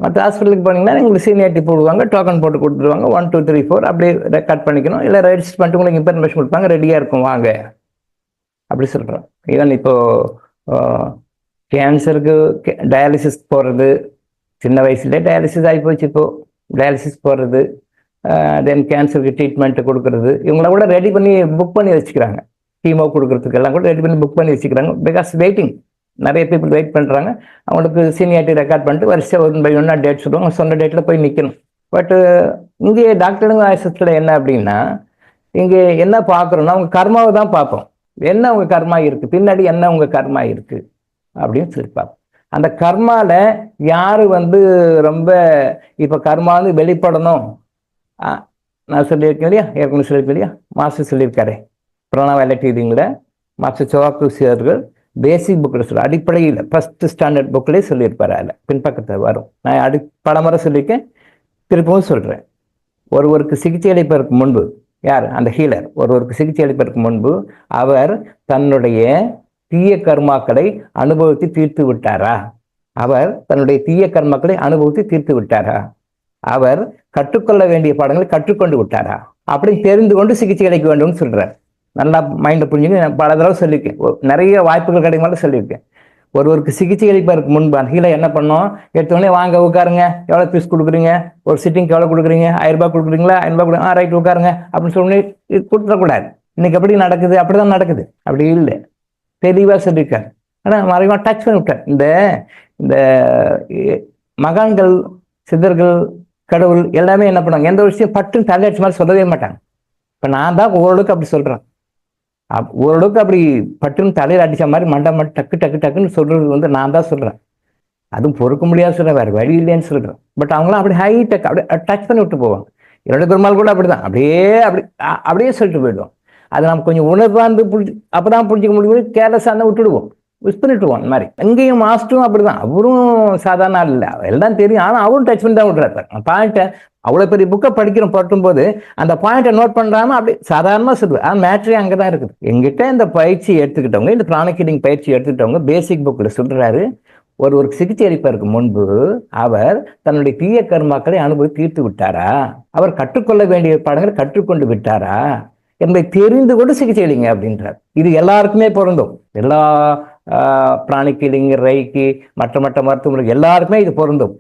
மற்ற ஹாஸ்பிட்டலுக்கு போனீங்கன்னா உங்களுக்கு சீனியாரிட்டி போடுவாங்க, டோக்கன் போட்டு கொடுத்துருவாங்க. 1 2 3 4 அப்படியே ரெக்கார்ட் பண்ணிக்கணும். இல்லை ரெஜிஸ்டர் பண்ணிட்டு உங்களுக்கு இன்ஃபர்மேஷன் கொடுப்பாங்க, ரெடியாக இருக்கும் வாங்க அப்படி சொல்கிறோம். ஈவன் இப்போது கேன்சருக்கு டயாலிசிஸ் போகிறது, சின்ன வயசுலேயே டயாலிசிஸ் ஆகி போச்சு. இப்போது டயாலிசிஸ் போகிறது, தென் கேன்சருக்கு ட்ரீட்மெண்ட்டு கொடுக்குறது, இவங்கள கூட ரெடி பண்ணி புக் பண்ணி வச்சுக்கிறாங்க. கீமோ கொடுக்குறதுக்கு எல்லாம் கூட ரெடி பண்ணி புக் பண்ணி வச்சுக்கிறாங்க. பிகாஸ் வெயிட்டிங், நிறைய பீப்புள் வெயிட் பண்ணுறாங்க. அவங்களுக்கு சீனியாரிட்டி ரெக்கார்ட் பண்ணிட்டு வரிசை 1 by 1 டேட் சொல்லுவாங்க, சொன்ன டேட்டில் போய் நிற்கணும். பட்டு இங்கே டாக்டருங்க ஆசிரியத்தில் என்ன அப்படின்னா, இங்கே என்ன பார்க்குறோன்னா அவங்க கர்மாவை தான் பார்ப்போம். என்ன உங்கள் கர்மா இருக்குது, பின்னாடி என்ன உங்கள் கர்மா இருக்குது அப்படின்னு சொல்லி பார்ப்போம். அந்த கர்மாவில் யார் ரொம்ப இப்போ கர்மா வெளிப்படணும், நான் சொல்லியிருக்கேன் இல்லையா, ஏற்கனவே சொல்லியிருக்கேன் இல்லையா, மாஸ்டர் சொல்லியிருக்காரு பிரணவலட்டிங்கள மாஸ்டர் சோவாக்குசி அவர்கள் பேசிக் புக்கில் சொல்ல அடிப்படையில் ஃபஸ்ட்டு ஸ்டாண்டர்ட் புக்கிலே சொல்லியிருப்பார். அதில் பின்பக்கத்தில் வரும். நான் பல முறை சொல்லியிருக்கேன், திருப்பவும் சொல்கிறேன். ஒருவருக்கு சிகிச்சை அளிப்பதற்கு முன்பு யார் அந்த ஹீலர், ஒருவருக்கு சிகிச்சை அளிப்பதற்கு முன்பு அவர் தன்னுடைய தீய கர்மாக்களை அனுபவித்து தீர்த்து விட்டாரா, அவர் தன்னுடைய தீய கர்மாக்களை அனுபவித்து தீர்த்து விட்டாரா, அவர் கற்றுக்கொள்ள வேண்டிய பாடங்களை கற்றுக்கொண்டு விட்டாரா அப்படின்னு தெரிந்து கொண்டு சிகிச்சை அளிக்க வேண்டும்னு சொல்றார். நல்லா மைண்டை புரிஞ்சுங்க. நான் பல தடவை சொல்லியிருக்கேன், நிறைய வாய்ப்புகள் கிடைக்கும் சொல்லியிருக்கேன். ஒருவருக்கு சிகிச்சை அளிப்பதற்கு முன்பு அந்த ஹீலர் என்ன பண்ணோம், எடுத்தோடனே வாங்க உட்காருங்க, எவ்வளோ ஃபீஸ் கொடுக்குறீங்க, ஒரு சிட்டிங்க்கு எவ்வளோ கொடுக்குறீங்க, 1000 ரூபாய் கொடுக்குறீங்களா, 500 ரூபாய் கொடுங்க, ரைட் உட்காருங்க அப்படின்னு சொல்லி கொடுத்துடக்கூடாது. இன்னைக்கு எப்படி நடக்குது, அப்படிதான் நடக்குது. அப்படி இல்லை, தெளிவாக சொல்லியிருக்காரு. ஆனால் மறைவாக டச் பண்ணி விட்டார். இந்த மகான்கள், சித்தர்கள், கடவுள் எல்லாமே என்ன பண்ணாங்க, எந்த விஷயம் பட்டுன்னு தலையடிச்ச மாதிரி சொல்லவே மாட்டாங்க. இப்போ நான் தான் ஓரளவுக்கு அப்படி சொல்கிறேன். ஓரளவுக்கு அப்படி பட்டுன்னு தலையில் அடித்த மாதிரி மண்டை மட்டும் டக்கு டக்கு டக்குன்னு சொல்கிறது நான் தான் சொல்கிறேன். அதுவும் பொறுக்க முடியாது சொல்கிறேன், வேறு வழி இல்லைன்னு சொல்கிறேன். பட் அவங்களாம் அப்படி ஹைடெக் அப்படியே டச் பண்ணி விட்டு போவாங்க. என்னோட பெருமாள் கூட அப்படி தான், அப்படியே சொல்லிட்டு போயிடுவோம். அதை நம்ம கொஞ்சம் உணர்வாந்து அப்போ தான் புரிஞ்சிக்க முடியும். கேர்லெஸ்ஸாக இருந்தால் விட்டுடுவோம், மிஸ் பண்ணிட்டுருவோம். அந்த மாதிரி எங்கேயும் மாஸ்டரும் அப்படிதான், அவரும் சாதாரண இல்லை, எல்லாம் தெரியும். ஆனால் அவரும் டச் பண்ணி தான் விட்றாரு. பாயிண்ட்டை அவ்வளோ பெரிய புக்கை படிக்கிறோம் பட்டும்போது அந்த பாயிண்ட்டை நோட் பண்ணுறாம அப்படி சாதாரணமாக சொல்லுவேன். ஆனால் மேட்ரே அங்கே தான் இருக்குது. எங்கிட்ட இந்த பயிற்சி எடுத்துக்கிட்டவங்க, இந்த பிராணிக் ஹீலிங் பயிற்சி எடுத்துக்கிட்டவங்க பேசிக் புக்கில் சொல்கிறாரு, ஒரு சிகிச்சை அளிப்பதற்கு முன்பு அவர் தன்னுடைய தீய கர்மாக்களை அனுபவித்து தீர்த்து விட்டாரா, அவர் கற்றுக்கொள்ள வேண்டிய பாடங்களை கற்றுக்கொண்டு விட்டாரா என்பதை தெரிந்து கொண்டு சிகிச்சை அளிங்க அப்படின்றார். இது எல்லாருக்குமே பொருந்தும். எல்லா பிராணிக் ஹீலிங், ரைக்கி, மற்ற மருத்துவங்களுக்கு எல்லாருக்குமே இது பொருந்தும்.